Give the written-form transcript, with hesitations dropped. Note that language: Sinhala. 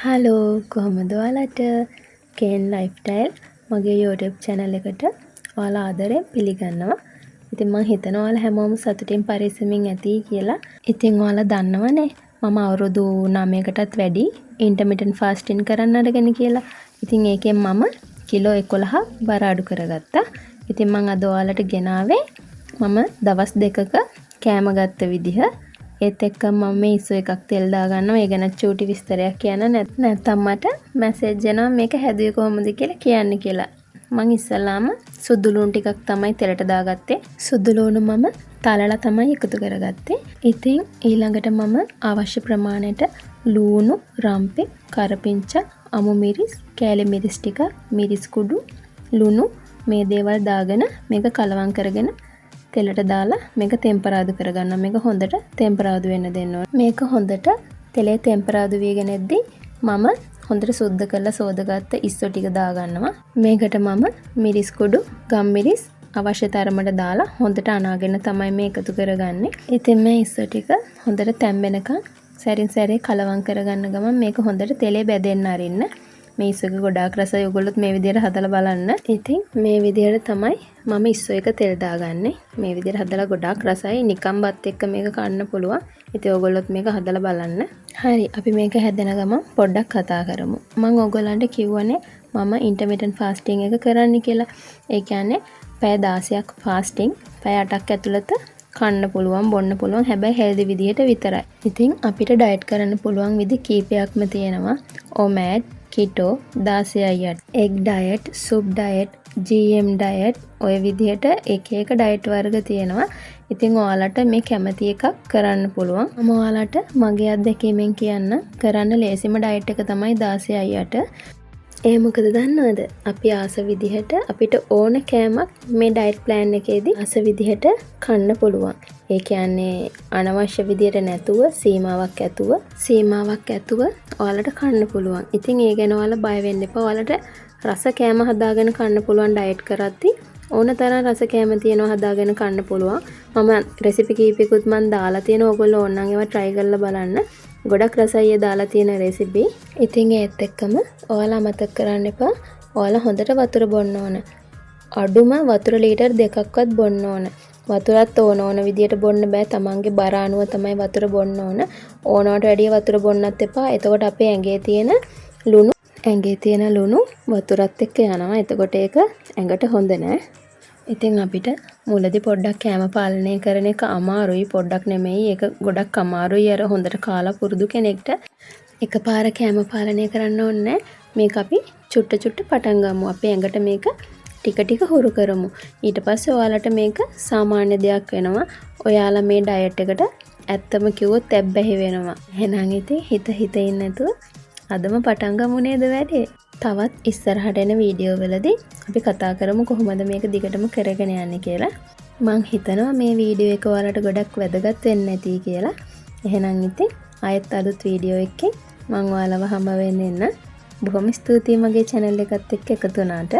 හලෝ කොහොමද ඔයාලට කේන් ලයිෆ්ස්ටයිල් මගේ YouTube channel එකට ඔයාලා ආදරයෙන් පිළිගන්නවා. ඉතින් මම හිතනවා ඔයාලා හැමෝම සතුටින් පරිස්සමින් ඇති කියලා. ඉතින් ඔයාලා දන්නවනේ මම අවුරුදු 9කටත් වැඩි intermittent fasting කරන්න අරගෙන කියලා. ඉතින් ඒකෙන් මම කිලෝ 11 බර අඩු කරගත්තා. ඉතින් මම අද ඔයාලට ගෙනාවේ මම දවස් දෙකක කෑම ගත්ත විදිහ. ඒත් එක්ක මම මේ ඉස්සු එකක් තෙල් දා ගන්නවා. ඒ ගැන චූටි විස්තරයක් කියන්න නැත්නම් මට මැසේජ් එනවා මේක හැදුවේ කොහොමද කියලා කියන්න කියලා. මම ඉස්සලාම සුදු ලුණු ටිකක් තමයි තෙලට දාගත්තේ. සුදු ලුණු මම තලලා තමයි එකතු කරගත්තේ. ඉතින් ඊළඟට මම අවශ්‍ය ප්‍රමාණයට ලුණු, රම්පෙ, කරපිංචා, අමු මිරිස්, කෑලි මිරිස් ටික, මිරිස් කුඩු, ලුණු මේ දේවල් දාගෙන මේක කලවම් කරගෙන තෙලට දාලා මේක ටෙම්පරාදු කරගන්න. මේක හොඳට ටෙම්පරාදු වෙන්න දෙන්න ඕනේ. මේක හොඳට තෙලේ ටෙම්පරාදු වීගෙන එද්දී මම හොඳට සුද්ධ කරලා සෝදාගත්ත ඉස්සෝ ටික දා ගන්නවා. මේකට මම මිරිස් කුඩු, ගම් මිරිස් අවශ්‍ය තරමට දාලා හොඳට අනාගෙන තමයි මේ එකතු කරගන්නේ. ඉතින් මේ ඉස්සෝ ටික හොඳට තැම්බෙනකන් සැරින් සැරේ කලවම් කරගන්න ගමන් මේක හොඳට තෙලේ බැදෙන්න අරින්න. මේ ඉස්සෝක ගොඩාක් රසයි. ඔයගොල්ලොත් මේ විදිහට හදලා බලන්න. ඉතින් මේ විදිහට තමයි මම ඉස්සෝ එක තෙල් දාගන්නේ. මේ විදිහට හදලා ගොඩාක් රසයි. නිකම් බත් එක්ක මේක කන්න පුළුවන්. ඉතින් ඔයගොල්ලොත් මේක හදලා බලන්න. හරි අපි මේක හැදෙන ගමන් පොඩ්ඩක් කතා කරමු. මම ඔයගොල්ලන්ට කිව්වනේ මම intermittent fasting එක කරන්න කියලා. ඒ කියන්නේ පැය 16ක් fasting පැය 8ක් ඇතුළත කන්න පුළුවන් බොන්න පුළුවන්. හැබැයි හෙල්දි විදිහට විතරයි. ඉතින් අපිට ඩයට් කරන්න පුළුවන් විදි කීපයක්ම තියෙනවා. OMAD, keto, 16 egg diet, soup diet, GM diet ඔය විදිහට එක එක ඩයට් වර්ග තියෙනවා. ඉතින් ඔයාලට මේ කැමති එකක් කරන්න පුළුවන්. මම ඔයාලට මගේ අත්දැකීමෙන් කියන්න කරන්න ලේසිම ඩයට් එක තමයි 16 ඒ මොකද දන්නවද? අපි ආස විදිහට අපිට ඕන කෑමක් මේ ඩයට් ප්ලෑන් එකේදී ආස විදිහට කන්න පුළුවන්. ඒ කියන්නේ අනවශ්‍ය විදිහට නැතුව සීමාවක් ඇතුව ඔයාලට කන්න පුළුවන්. ඉතින් ඒ ගැන ඔයාලා බය වෙන්න එපා. ඔයාලට රස කෑම හදාගෙන කන්න පුළුවන් ඩයට් කරද්දී ඕන තරම් රස කෑම තියෙනවා හදාගෙන කන්න පුළුවන්. මම රෙසිපි කීපයකුත් මම දාලා තියෙනවා. ඔයගොල්ලෝ ඕනනම් ඒවා try කරලා බලන්න. ගොඩක් රසයි දාලා තියෙන රෙසිපි. ඉතින් ඒත් එක්කම ඔයාලා මතක කරන්න එපා. ඔයාලා හොඳට වතුර බොන්න ඕන. අඩුම වතුර ලීටර් 2ක්වත් බොන්න ඕන. වතුරත් ඕන විදියට බොන්න බෑ. තමන්ගේ බර අනුව තමයි වතුර බොන්න ඕන. ඕනවට වැඩිය වතුර බොන්නත් එපා. එතකොට අපේ ඇඟේ තියෙන ලුණු වතුරත් එක්ක යනවා. එතකොට ඒක ඇඟට හොඳ නෑ. ඉතින් අපිට මුලදී පොඩ්ඩක් කෑම පාලනය කරන එක අමාරුයි. පොඩ්ඩක් නෙමෙයි. ඒක ගොඩක් අමාරුයි. අර හොඳට කාලා පුරුදු කෙනෙක්ට එකපාර කෑම පාලනය කරන්න ඕනේ. මේක අපි චුට්ට පටන් ගමු. අපේ ඇඟට මේක ටික ටික හුරු කරමු. ඊට පස්සේ ඔයාලට මේක සාමාන්‍ය දෙයක් වෙනවා. ඔයාලා මේ ඩයට් එකට ඇත්තම කිව්වොත් ඇබ්බැහි වෙනවා. එහෙනම් ඉතින් හිත ඉන්න නැතුව අදම පටන් ගමු නේද වැඩේ. තවත් ඉස්සරහට එන වීඩියෝ වලදී අපි කතා කරමු කොහොමද මේක දිගටම කරගෙන යන්නේ කියලා. මං හිතනවා මේ වීඩියෝ එක ඔයාලට ගොඩක් වැදගත් වෙන්න ඇති කියලා. එහෙනම් ඉතින් ආයෙත් අලුත් වීඩියෝ එකකින් මං ඔයාලව හම්බ වෙන්න එන්න. බොහොම ස්තුතියි මගේ channel එකත් එක්ක එකතු වුණාට.